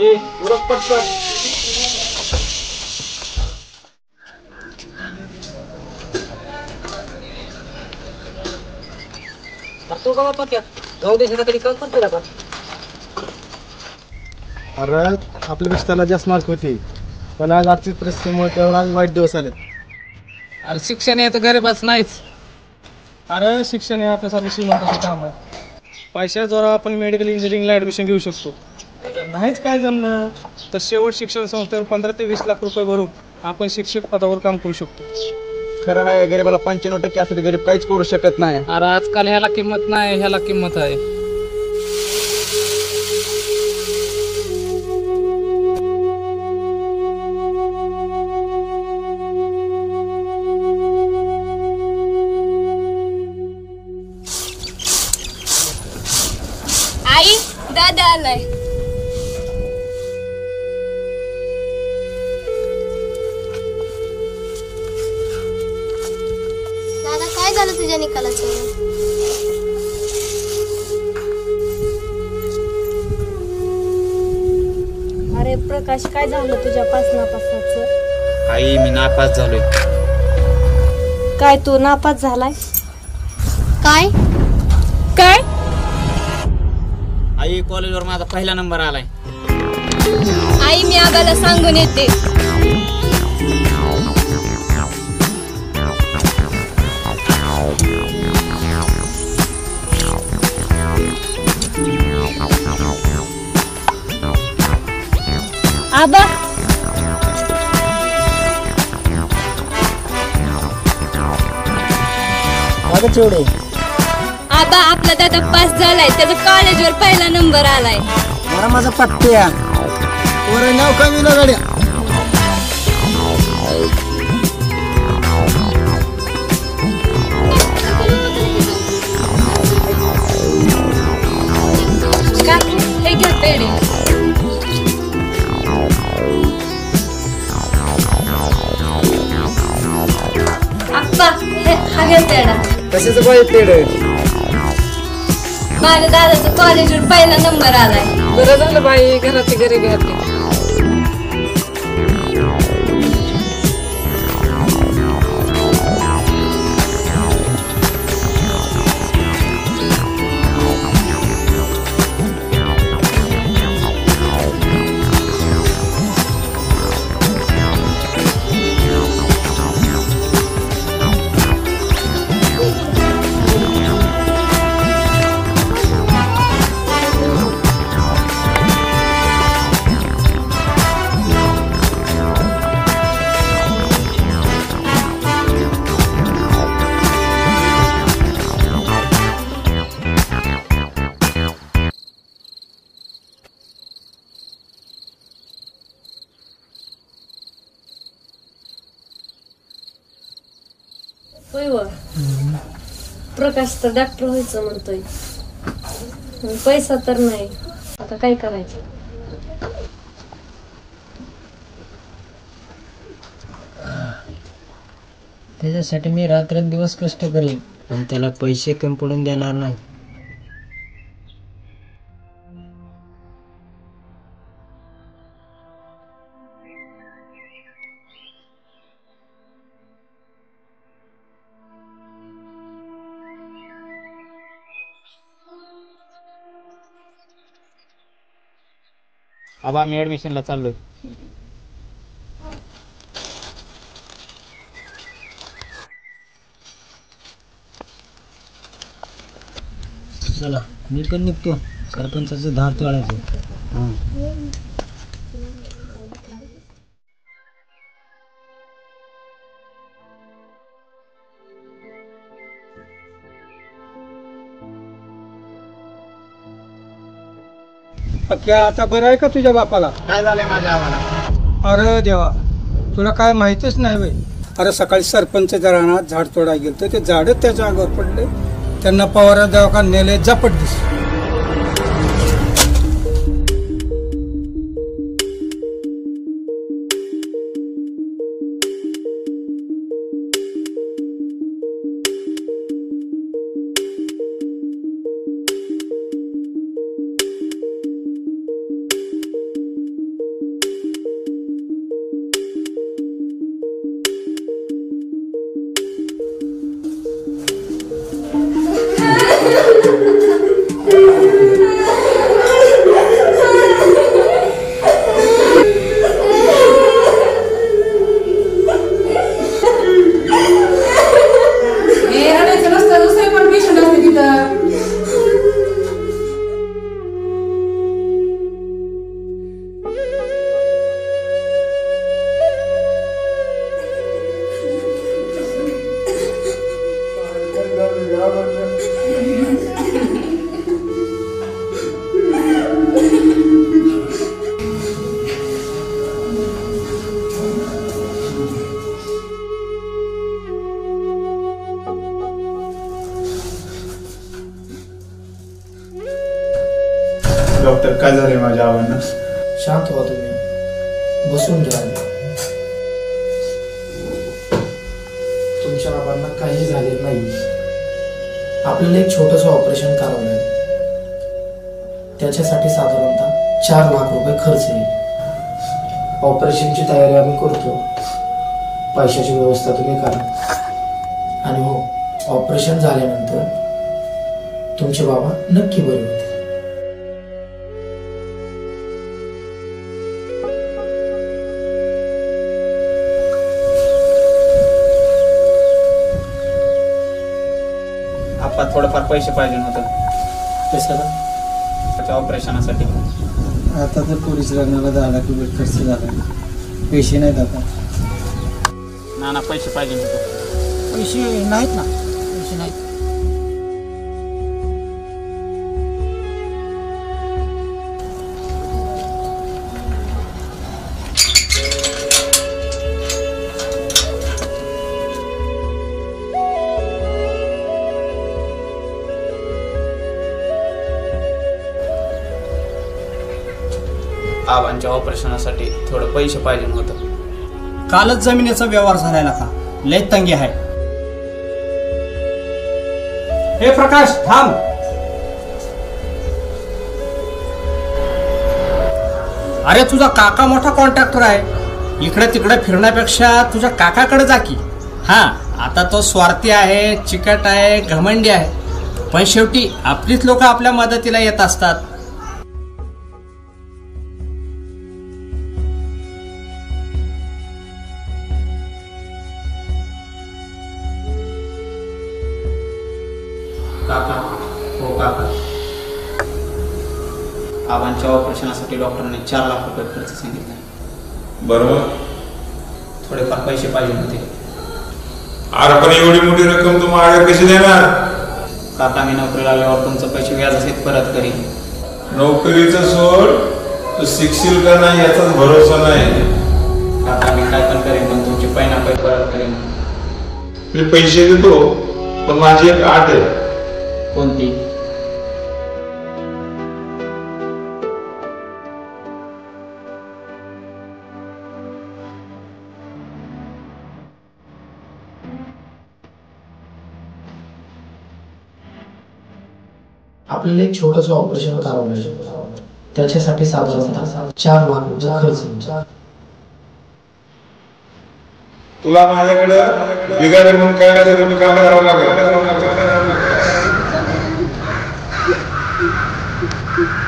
उरक पटकन. तू का बापा क्या जाऊ देशासाठी काम करतो का? अरे आपल्यापेक्षा त्याला जास्त मार्क होते पण आज आर्थिक परिस्थितीमुळे त्यावर आज वाईट दिवस आले. अरे शिक्षण हे तर गरीबाच नाहीच. अरे शिक्षण हे आपल्यासाठी श्रीमंताचं काम आहे. पैशाद्वारे आपण मेडिकल इंजिनिअरिंगला ॲडमिशन घेऊ शकतो. नाहीच काय जमलं तर शेवट शिक्षण संस्थेवर 15 ते 20 लाख रुपये भरून आपण शिक्षक पदावर काम करू शकतो. खरं आहे, गरीबाला 95% असं गरीब काहीच करू शकत नाही. अरे आजकाल ह्याला किंमत नाही, ह्याला किंमत आहे. आई दादा आलाय. दादा काय झालं तुझ्या निकालाचं? अरे प्रकाश काय झालं तुझ्या नापासाचं? आई मी नापास झालोय. काय तू नापास झालाय? काय काय? आई कॉलेजवर माझा पहिला नंबर आलाय. आई मी आबाला सांगून येते. आबा चोडे आबा आपला दादा पास झालाय, त्याचा कॉलेजवर पहिला नंबर आलाय. मला माझा पत्त्या वर नाव कमी ना गाड्या. हे घ्या पेढे. आप्पा हा घ्या पेढा. कशाचं बाई पेड माझ्या दादाचा कॉलेजवर पहिला नंबर आलाय. बरं झालं बाई, घराची गरिबी होती. होय व प्रकाश तर डॉक्टर व्हायचं म्हणतोय, पैसा तर नाही. आता काय करायचं? त्याच्यासाठी मी रात्रंदिवस कष्ट करेन पण त्याला पैसे कमी पडून देणार नाही. आबा मी ऍडमिशनला चाललोय. चला मी पण निघतो, सरपंचाचं धार तोडायचं. क्या आता बरं आहे का तुझ्या बापाला? काय झालंय माझ्या आम्हाला? अरे देवा तुला काय माहितीच नाही बाई. अरे सकाळी सरपंचच्या रानात झाड तोडायला गेलं तर ते झाडच त्याच्या अंगावर पडले. त्यांना पवारा दवाखान्यात नेले झपट दिस. डॉक्टर काय झाले माझ्या आव्हानं? शांत व्हा तुम्ही, बसून घ्या. तुमच्या बाबांना काही झाले नाही. आपल्याला एक छोटंसं ऑपरेशन करावं लागेल. त्याच्यासाठी साधारणतः 4 लाख रुपये खर्च येईल. ऑपरेशनची तयारी आम्ही करतो, पैशाची व्यवस्था तुम्ही करा. आणि हो, ऑपरेशन झाल्यानंतर तुमचे बाबा नक्की बरे होते. आपा थोडंफार पैसे पाहिजे होतं कशाला? त्याच्या ऑपरेशनासाठी. आता तर पोलीस लग्नाला 10 लाख रुपये खर्च झाला, पैसे नाहीत आता. नाना पैसे पाहिजे होते. पैसे नाहीत ना, पैसे नाहीत. आबांच्या ऑपरेशनासाठी थोडं पैसे पाहिजे होतं. कालच जमिनीचा व्यवहार झालाय का, लय तंगी आहे. हे प्रकाश थांब. अरे तुझा काका मोठा कॉन्ट्रॅक्टर आहे, इकडे तिकडे फिरण्यापेक्षा तुझ्या काकाकडे जा की. हा, आता तो स्वार्थी आहे, चिकट आहे, घमंडी आहे, पण शेवटी आपलीच लोक आपल्या मदतीला येत असतात. काका, हो काका, आबांच्या ऑपरेशनासाठी डॉक्टरने 4 लाख रुपये खर्च सांगितला. बरोबर. थोडेफार पैसे पाहिजे होते. अरे पण एवढी मोठी रक्कम तू माझ्या कशी देणार? काका, मी नोकरी लागल्यावर तुमचं पैसे व्याजासहित परत करीन. नोकरीचं सोड, तू शिकशील का नाही याचाच भरोसा नाही. काका, मी काय पण करेन, पण तुमचे पैना पैसे परत करेन. मी पैसे देतो, पण माझी एक अट आहे. कोणती? आपल्याला एक छोटंसं ऑपरेशन करावं लागेल. त्याच्यासाठी साधारणतः 4 लाख रुपये खर्च येईल. तुला माझ्याकडे बिगाडे म्हणून काय काम करावं लागेल. Thank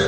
you.